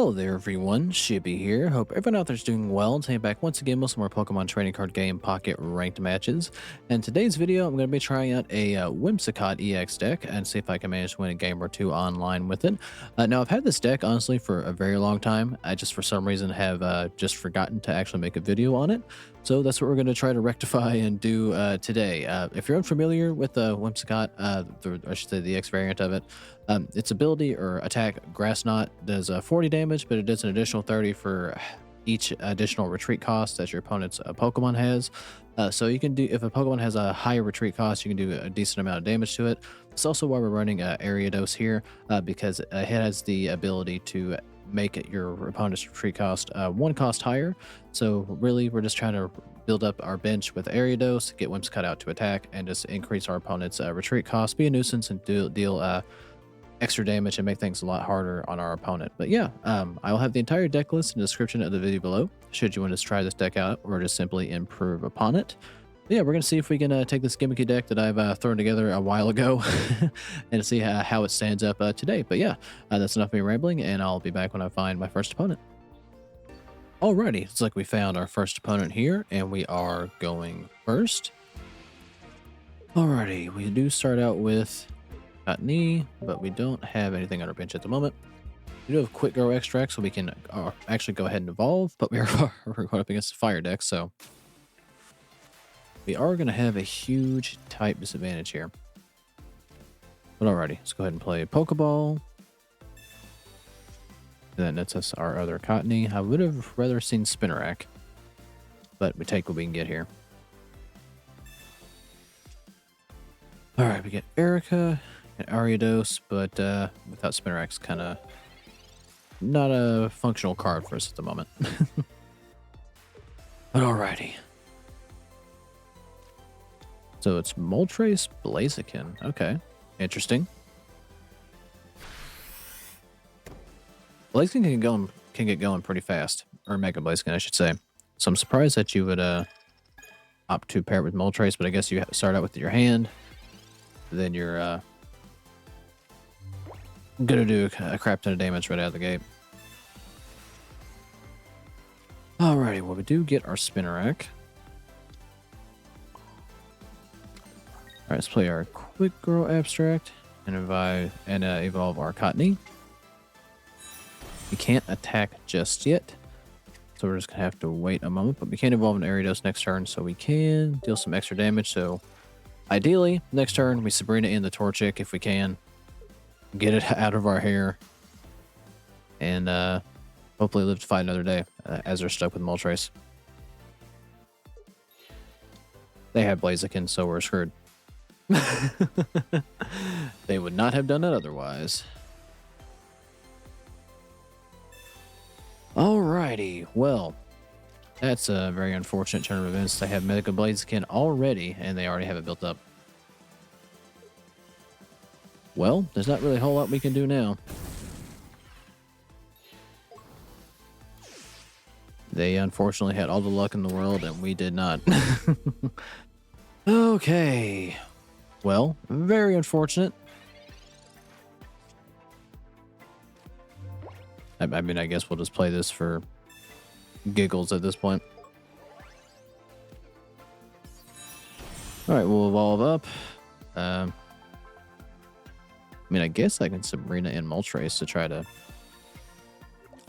Hello there everyone, Shibby here. Hope everyone out there's doing well. Today back once again with some more Pokemon trading card game Pocket ranked matches. And today's video I'm going to be trying out a Whimsicott EX deck and see if I can manage to win a game or two online with it. Now I've had this deck honestly for a very long time. I just for some reason have just forgotten to actually make a video on it. So that's what we're going to try to rectify and do today. If you're unfamiliar with Whimsicott, I should say the EX variant of it, its ability or attack, Grass Knot, does 40 damage, but it does an additional 30 for each additional retreat cost that your opponent's Pokemon has. So you can do, if a Pokemon has a higher retreat cost, you can do a decent amount of damage to it. It's also why we're running Ariados here, because it has the ability to make it your opponent's retreat cost one cost higher. So really, we're just trying to build up our bench with Ariados, get Whimsicott out to attack, and just increase our opponent's retreat cost, be a nuisance, and deal extra damage and make things a lot harder on our opponent. But yeah, I will have the entire deck list in the description of the video below, should you want to try this deck out or just simply improve upon it. But yeah, we're going to see if we can take this gimmicky deck that I've thrown together a while ago and see how it stands up today. But yeah, that's enough of me rambling, and I'll be back when I find my first opponent. Alrighty, it's like we found our first opponent here, and we are going first. Alrighty, we do start out with Knee, but we don't have anything on our bench at the moment. We do have Quick Grow Extract, so we can actually go ahead and evolve, but we're going up against a fire deck, so we are going to have a huge type disadvantage here. But alrighty, let's go ahead and play a Pokeball. And that nets us our other Cottony. I would have rather seen Spinarak, but we take what we can get here. Alright, we get Erica and Ariados, but without Spinarak's kind of not a functional card for us at the moment. But alrighty. So it's Moltres, Blaziken. Okay, interesting. Blaziken can get going pretty fast, or Mega Blaziken, I should say. So I'm surprised that you would opt to pair it with Moltres, but I guess you start out with your hand, then you're gonna do a crap ton of damage right out of the gate. Alrighty, well we do get our Spinarak. Alright, let's play our Quick Grow Abstract and evolve our Cottony. We can't attack just yet, so we're just gonna have to wait a moment, but we can evolve an Ariados next turn, so we can deal some extra damage. So ideally, next turn, we Sabrina in the Torchic if we can. Get it out of our hair. And hopefully live to fight another day, as they're stuck with Moltres. They have Blaziken, so we're screwed. They would not have done it otherwise. Alrighty, well, that's a very unfortunate turn of events. They have Mega Blaziken already, and they already have it built up. Well, there's not really a whole lot we can do now. They unfortunately had all the luck in the world, and we did not. Okay. Well, very unfortunate. I mean, I guess we'll just play this for giggles at this point. Alright, we'll evolve up. I mean, I guess I can Sabrina and Moltres to try to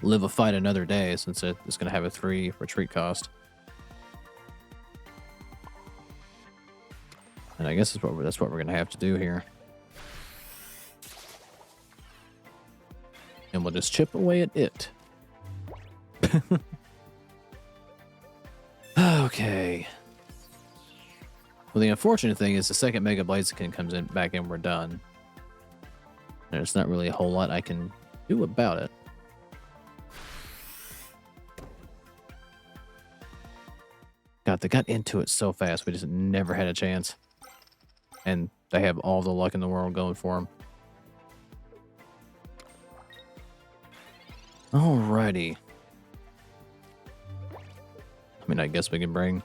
live a fight another day, since it's going to have a 3 retreat cost. And I guess that's what we're going to have to do here. And we'll just chip away at it. Okay. Well, the unfortunate thing is the second Mega Blaziken comes back in, we're done. There's not really a whole lot I can do about it. God, they got into it so fast. We just never had a chance. And they have all the luck in the world going for them. Alrighty. I mean, I guess we can bring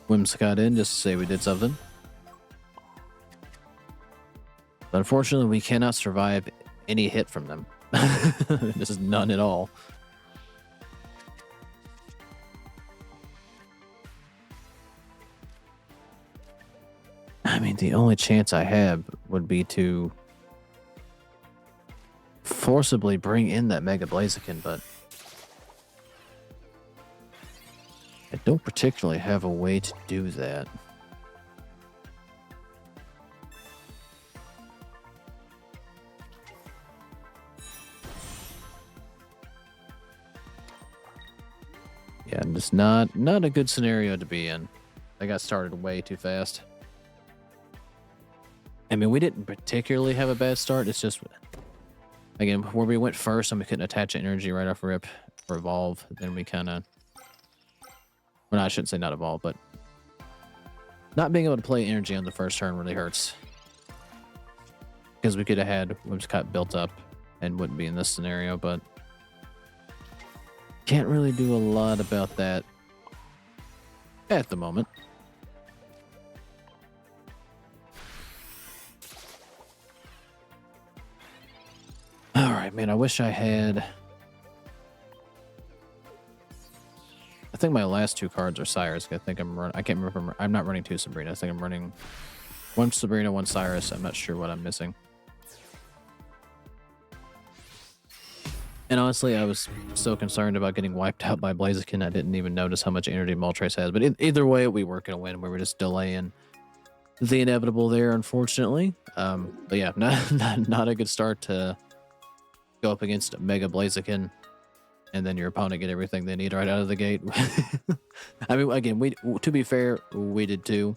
Whimsicott in just to say we did something. But unfortunately, we cannot survive any hit from them. This is none at all. I mean, the only chance I have would be to forcibly bring in that Mega Blaziken, but I don't particularly have a way to do that. Yeah, just not a good scenario to be in. I got started way too fast. I mean, we didn't particularly have a bad start. It's just, again, where we went first and we couldn't attach energy right off rip or evolve, then we kind of... Well, no, I shouldn't say not evolve, but not being able to play energy on the first turn really hurts. Because we could have had Whimsicott built up and wouldn't be in this scenario, but can't really do a lot about that at the moment. All right, man, I wish I had... I think my last two cards are Cyrus. I think I'm running... I can't remember. I'm not running two Sabrina. I think I'm running one Sabrina, one Cyrus. I'm not sure what I'm missing. And honestly, I was so concerned about getting wiped out by Blaziken, I didn't even notice how much energy Moltres has. But either way, we were going to win. We were just delaying the inevitable there, unfortunately. But yeah, not a good start to go up against Mega Blaziken, and then your opponent get everything they need right out of the gate. I mean, again, to be fair, we did too.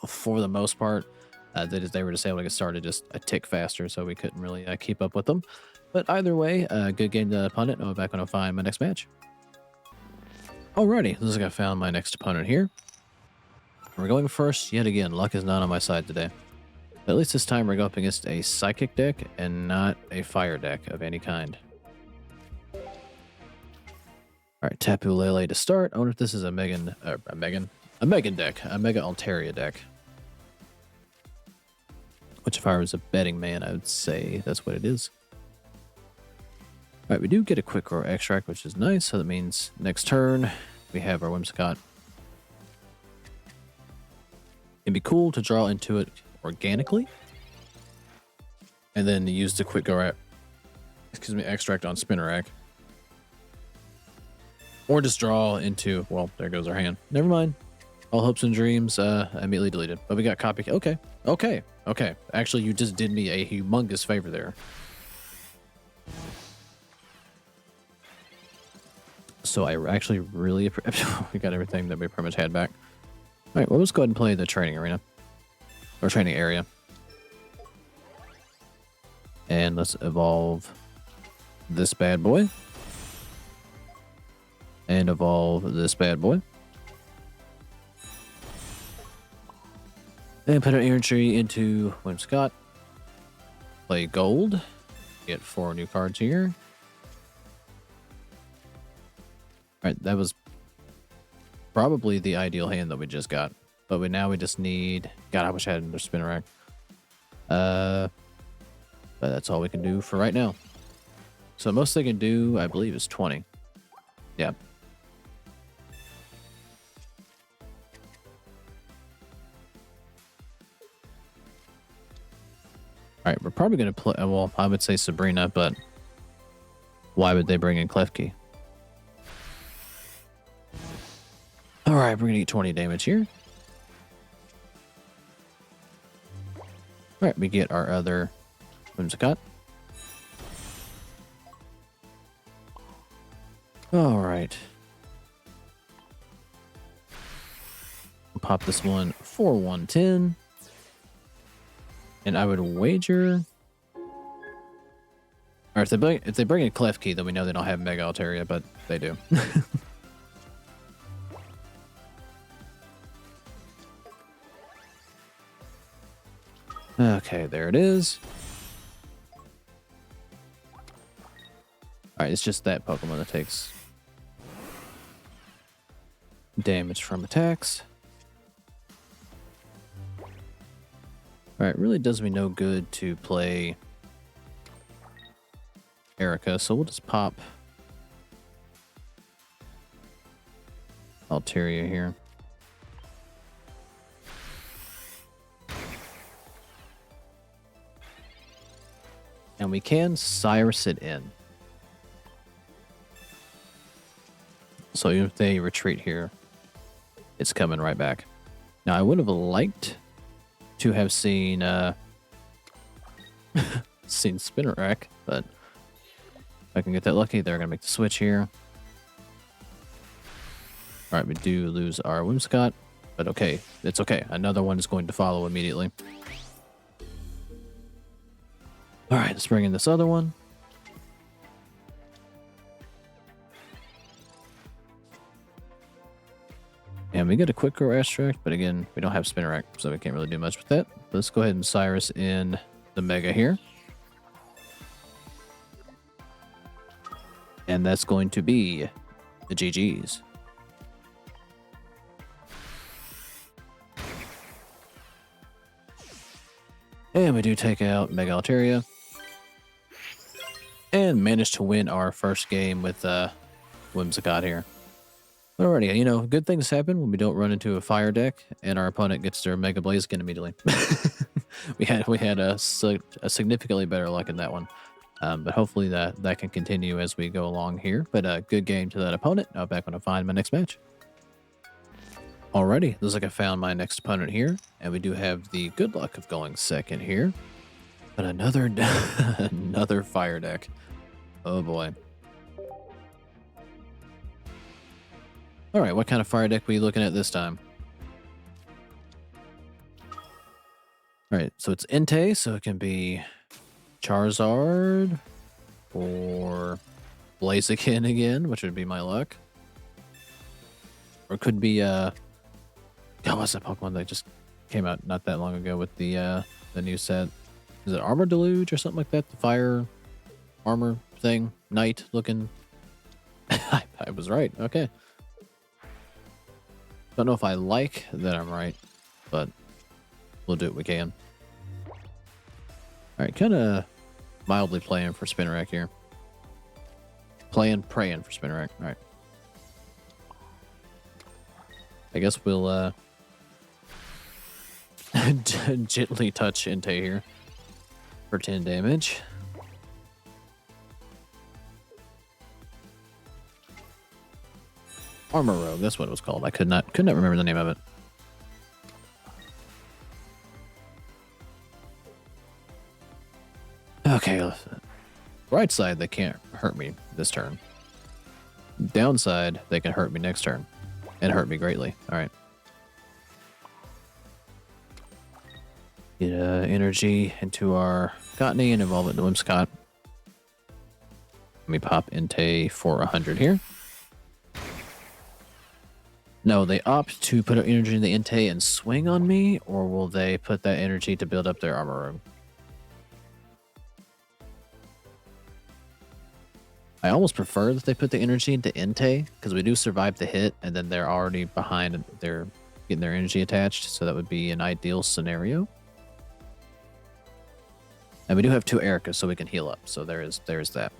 For the most part, they were just able to get started just a tick faster, so we couldn't really keep up with them. But either way, good game to opponent. I'll be back when I find my next match. Alrighty, looks like I found my next opponent here. We're going first yet again. Luck is not on my side today. But at least this time we're going up against a psychic deck and not a fire deck of any kind. Alright, Tapu Lele to start. I wonder if this is a Megan deck. A Mega Altaria deck. Which if I was a betting man, I would say that's what it is. Alright, we do get a quick grow extract, which is nice. So that means next turn, we have our Whimsicott. It'd be cool to draw into it organically. And then use the quick grow extract on Spinnerack. Or just draw into, well, there goes our hand. Never mind. All hopes and dreams immediately deleted. But we got copy. Okay. Actually, you just did me a humongous favor there. So I actually really... we got everything that we pretty much had back. All right, well, let's go ahead and play the training arena. Or training area. And let's evolve this bad boy. And evolve this bad boy. And put our energy into Whimsicott. Play gold. Get 4 new cards here. Alright, that was probably the ideal hand that we just got. But now we just need... God, I wish I had another Spinnerack. But that's all we can do for right now. So most they can do, I believe, is 20. Yeah. Alright, we're probably going to play... Well, I would say Sabrina, but... Why would they bring in Klefki? Alright, we're going to get 20 damage here. Alright, we get our other Whimsicott. Alright. We'll pop this one for 110. And I would wager... Or if they bring in Klefki, then we know they don't have Mega Altaria, but they do. Okay, there it is. Alright, it's just that Pokemon that takes damage from attacks. Alright, really does me no good to play Erica, so we'll just pop Altaria here. And we can Cyrus it in. So even if they retreat here, it's coming right back. Now, I would have liked to have seen seen Spinnerack, but if I can get that lucky, they're going to make the switch here. All right, we do lose our Whimsicott, but okay, it's okay. Another one is going to follow immediately. All right, let's bring in this other one. And we get a quick grow extract, but again, we don't have Spinnerack, so we can't really do much with that. But let's go ahead and Cyrus in the Mega here. And that's going to be the GG's. And we do take out Mega Altaria. And manage to win our first game with Whimsicott here. Alrighty, you know, good things happen when we don't run into a fire deck and our opponent gets their Mega Blaziken immediately. we had a significantly better luck in that one. But hopefully that can continue as we go along here. But good game to that opponent. Now back when I find my next match. Alrighty, looks like I found my next opponent here. And we do have the good luck of going second here. But another, another fire deck. Oh boy. All right, what kind of fire deck are we looking at this time? All right, so it's Entei, so it can be Charizard or Blaziken again, which would be my luck. Or it could be oh, what's that Pokemon that just came out not that long ago with the new set? Is it Armor Deluge or something like that? The fire armor thing, knight looking. I was right. Okay. Don't know if I like that I'm right, but we'll do what we can. All right, kind of mildly playing for Spinnerack here. Praying for Spinnerack. All right. I guess we'll gently touch Entei here for 10 damage. Armor Rogue, that's what it was called. I could not remember the name of it. Okay, right side, they can't hurt me this turn. Downside, they can hurt me next turn. And hurt me greatly. Alright. Get energy into our Cottonee and evolve it into Whimsicott. Let me pop Entei for 100 here. No, they opt to put energy in the Entei and swing on me, or will they put that energy to build up their armor room? I almost prefer that they put the energy into Entei, because we do survive the hit, and then they're already behind, and they're getting their energy attached, so that would be an ideal scenario. And we do have 2 Ericas, so we can heal up, so there's that.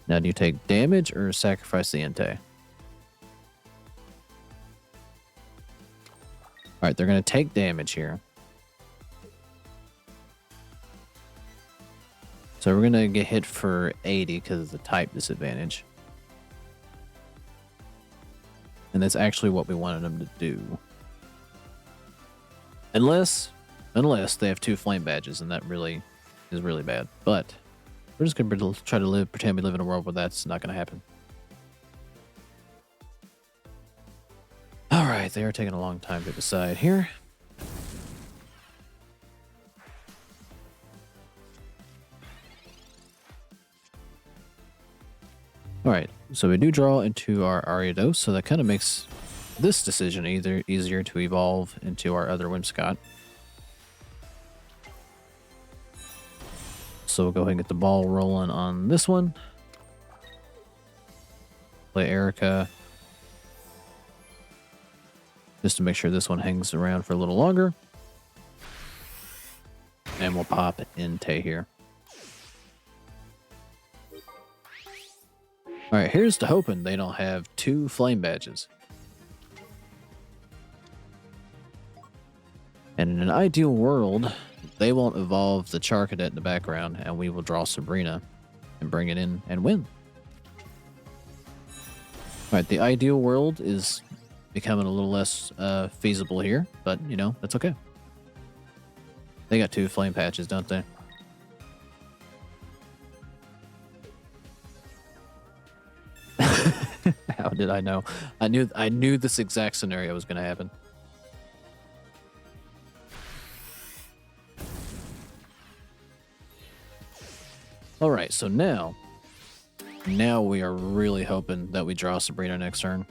Now, do you take damage or sacrifice the Entei? Alright, they're going to take damage here. So we're going to get hit for 80 because of the type disadvantage. And that's actually what we wanted them to do. Unless they have 2 flame badges, and that really is really bad. But we're just going to try to pretend we live in a world where that's not going to happen. Alright, they are taking a long time to decide here. Alright, so we do draw into our Ariados, so that kind of makes this decision either easier to evolve into our other Whimsicott. So we'll go ahead and get the ball rolling on this one. Play Erica. Just to make sure this one hangs around for a little longer. And we'll pop Entei here. Alright, here's to hoping they don't have 2 flame badges. And in an ideal world, they won't evolve the Charcadet in the background, and we will draw Sabrina and bring it in and win. Alright, the ideal world is becoming a little less feasible here, but, you know, that's okay. They got 2 flame patches, don't they? How did I know? I knew this exact scenario was going to happen. All right, so now we are really hoping that we draw Sabrina next turn.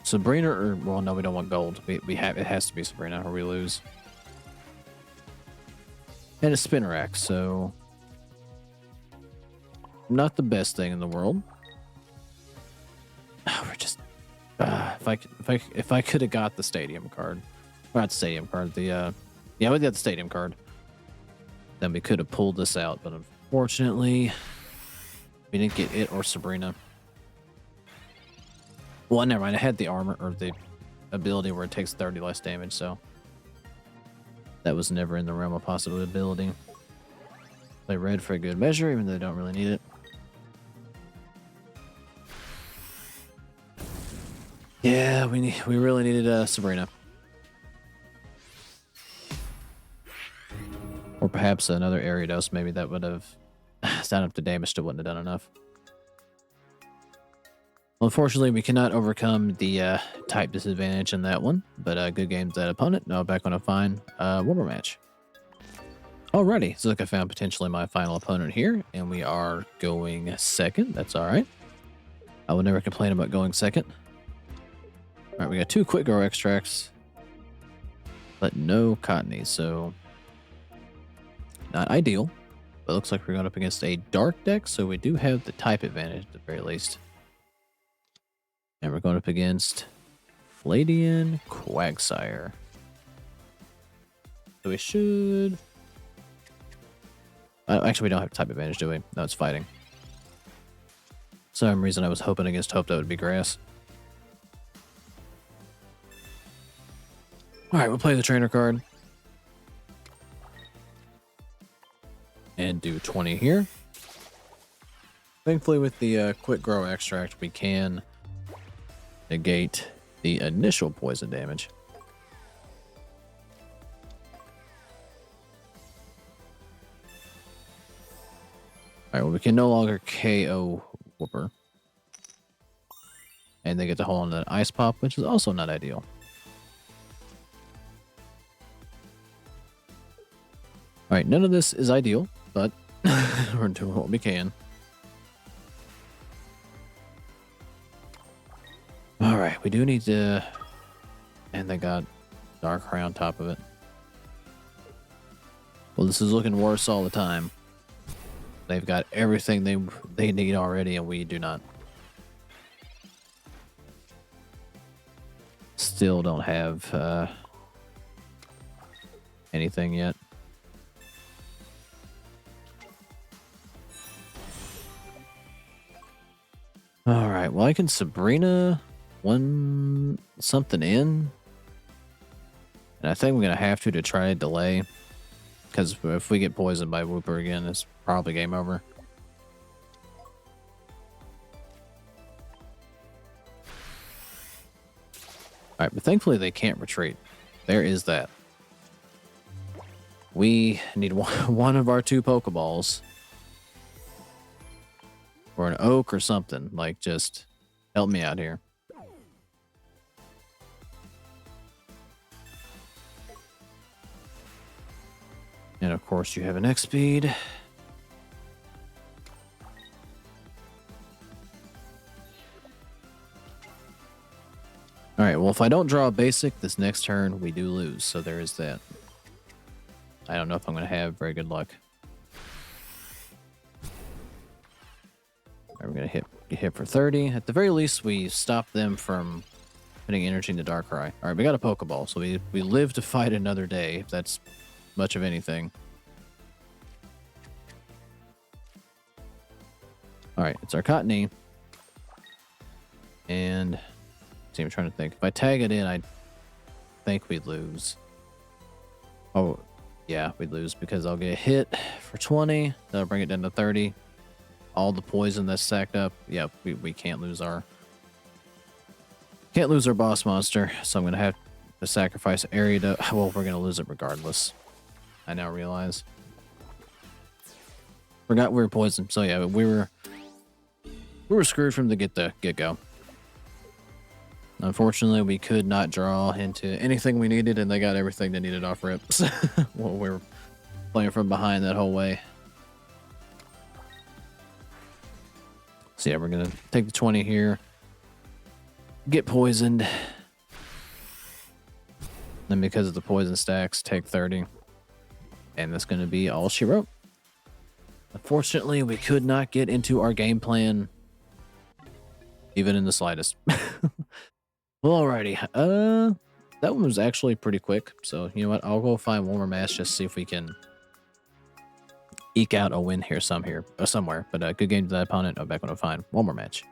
Sabrina, or well, no, we don't want gold. We have, it has to be Sabrina, or we lose. And a Spinnerack, so not the best thing in the world. We're just if I could have got the stadium card, or not the stadium card, the yeah, we got the stadium card, then we could have pulled this out. But unfortunately, we didn't get it or Sabrina. Well, never mind. I had the armor or the ability where it takes 30 less damage, so that was never in the realm of possibility. Play red for a good measure, even though they don't really need it. Yeah, we really needed Sabrina. Or perhaps another Ariados, maybe that would have done up the damage, still wouldn't have done enough. Well, unfortunately, we cannot overcome the type disadvantage in that one, but good game to that opponent. Now back on a fine one more match. Alrighty, so look, I found potentially my final opponent here, and we are going second. That's alright. I will never complain about going second. Alright, we got 2 quick grow extracts, but no cottony, so not ideal. But it looks like we're going up against a dark deck, so we do have the type advantage at the very least. And we're going up against Fladian Quagsire. So we should... actually, we don't have type advantage, do we? No, it's fighting. For some reason, I was hoping against hope that would be grass. Alright, we'll play the trainer card. And do 20 here. Thankfully, with the quick grow extract, we can negate the initial poison damage. Alright, well, we can no longer KO Whooper. And they get to hold on to that Ice Pop, which is also not ideal. Alright, none of this is ideal, but we're doing what we can. Alright, we do need to... And they got Darkrai on top of it. Well, this is looking worse all the time. They've got everything they need already, and we do not. Still don't have anything yet. Alright, well, I can Sabrina something in. And I think we're going to have to try to delay. Because if we get poisoned by Whooper again, it's probably game over. Alright, but thankfully they can't retreat. There is that. We need one of our 2 Pokeballs. Or an oak or something. Like, just help me out here. And of course you have an X speed. Alright, well, if I don't draw a basic this next turn, we do lose. So there is that. I don't know if I'm going to have very good luck. Alright, we're going to get hit for 30. At the very least, we stop them from putting energy into Darkrai. Alright, we got a Pokeball, so we live to fight another day, if that's much of anything. All right, it's our Cottony. And see, I'm trying to think. If I tag it in, I think we'd lose. Oh, yeah, we'd lose because I'll get hit for 20. That'll bring it down to 30. All the poison that's stacked up. Yeah, we can't lose our boss monster. So I'm gonna have to sacrifice Ariados. Well, we're gonna lose it regardless. I now realize. Forgot we were poisoned. So yeah, we were screwed from the get-go. Unfortunately, we could not draw into anything we needed, and they got everything they needed off rip. Well, we were playing from behind that whole way. So yeah, we're gonna take the 20 here, get poisoned, then because of the poison stacks, take 30, and that's gonna be all she wrote. Unfortunately, we could not get into our game plan, even in the slightest. Well, alrighty. That one was actually pretty quick. So you know what? I'll go find one more match just to see if we can eke out a win here somewhere. But good game to that opponent. I'm back when I find one more match.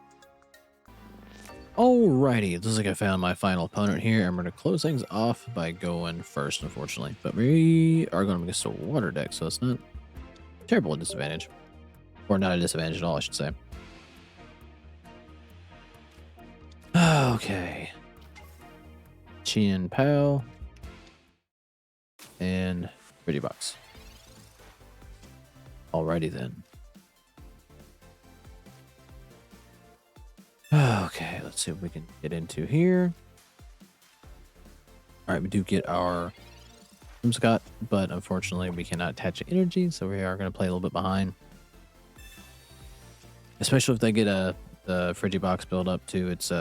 Alrighty, it looks like I found my final opponent here. I'm going to close things off by going first, unfortunately. But we are going to against a water deck, so it's not a terrible disadvantage. Or not a disadvantage at all, I should say. Okay. Chien Pao and Pretty Box. Alrighty then. Okay, let's see what we can get into here. Alright, we do get our Whimsicott, but unfortunately we cannot attach energy, so we are going to play a little bit behind. Especially if they get the Frigibox build up to its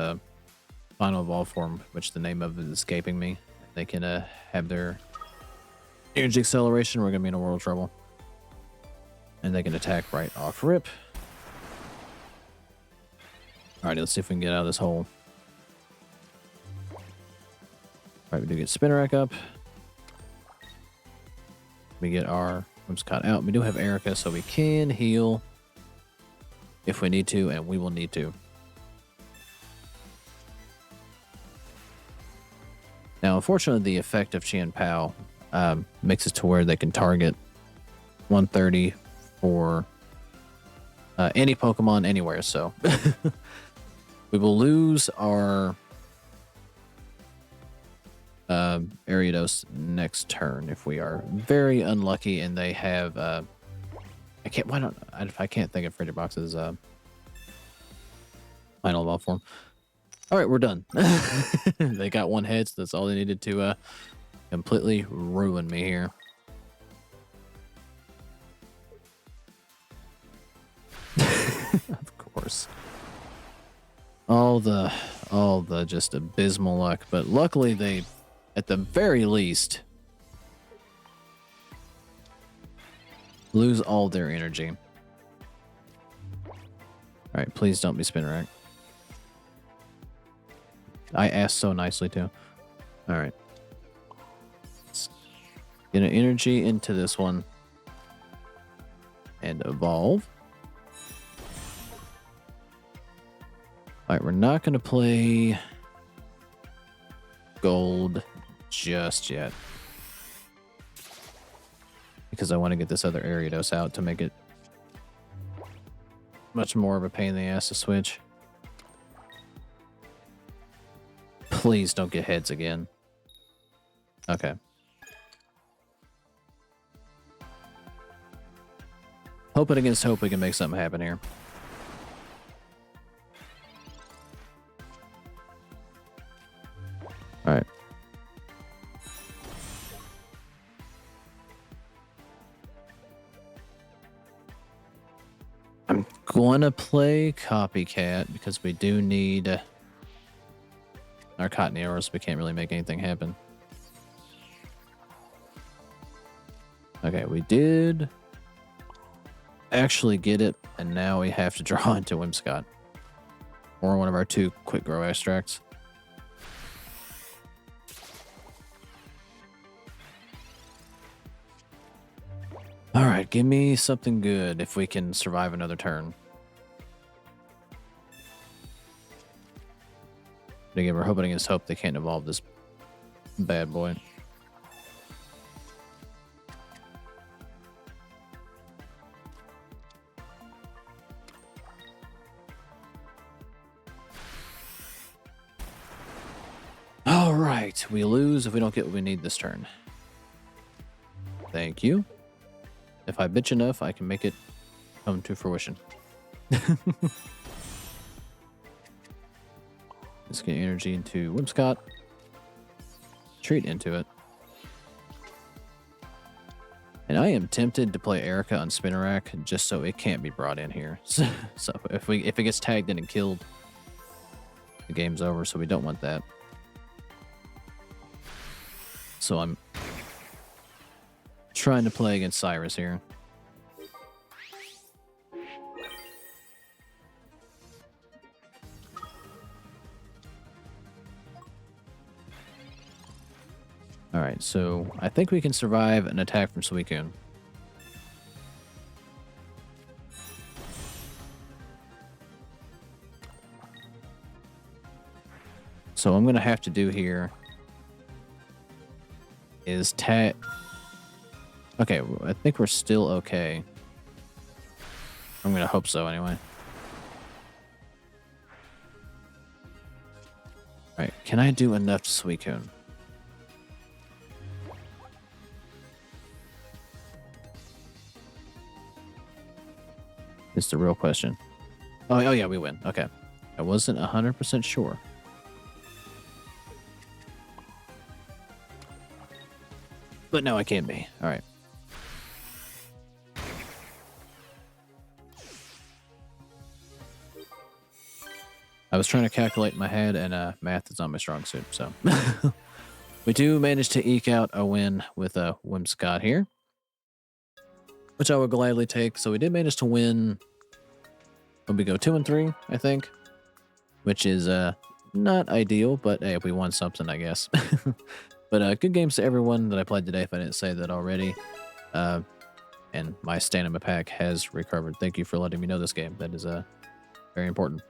final evolve form, which the name of it is escaping me. They can have their energy acceleration. We're going to be in a world of trouble. And they can attack right off rip. Alright, let's see if we can get out of this hole. Alright, we do get Spinnerack up. We get our Whimsicott out. We do have Erica, so we can heal if we need to, and we will need to. Now, unfortunately, the effect of Chien Pao makes it to where they can target 130 for any Pokemon anywhere, so we will lose our Ariados next turn if we are very unlucky and they have I can't think of Frigibox's final evolve form. All right, we're done. They got one head, so that's all they needed to completely ruin me here. Of course. All the just abysmal luck, but luckily they, at the very least, lose all their energy. All right, please don't be Spinnerack. I asked so nicely too. All right. Let's get an energy into this one and evolve. All right, we're not going to play gold just yet because I want to get this other Ariados out to make it much more of a pain in the ass to switch. Please don't get heads again. Okay. Hoping against hope we can make something happen here. All right. I'm going to play Copycat because we do need our Cottony, or else we can't really make anything happen. Okay, we did actually get it, and now we have to draw into Whimsicott. Or one of our two quick grow extracts. Alright, give me something good if we can survive another turn. But again, we're hoping against hope they can't evolve this bad boy. Alright, we lose if we don't get what we need this turn. Thank you. If I bitch enough, I can make it come to fruition. Let's get energy into Whimsicott. Treat into it. And I am tempted to play Erica on Spinnerack just so it can't be brought in here. So if it gets tagged in and killed, the game's over, so we don't want that. So I'm trying to play against Cyrus here. Alright, so I think we can survive an attack from Suicune. So what I'm going to have to do here is tag... Okay, I think we're still okay. I'm going to hope so anyway. Alright, can I do enough to Suicune? It's the real question. Oh yeah, we win. Okay. I wasn't 100% sure. But now I can be. All right. I was trying to calculate in my head, and math is not my strong suit, so. We do manage to eke out a win with Whimsicott here, which I would gladly take. So we did manage to win. When we go 2-3, I think, which is not ideal, but hey, we won something, I guess. But good games to everyone that I played today, if I didn't say that already. And my stamina pack has recovered. Thank you for letting me know this game. That is very important.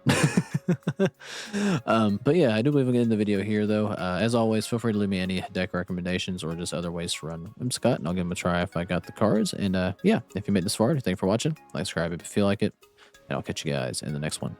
But yeah, I do believe we'll end the video here, though. As always, feel free to leave me any deck recommendations or just other ways to run Whimsicott, and I'll give them a try if I got the cards. And yeah, if you made this far, thank you for watching. Like, subscribe if you feel like it, and I'll catch you guys in the next one.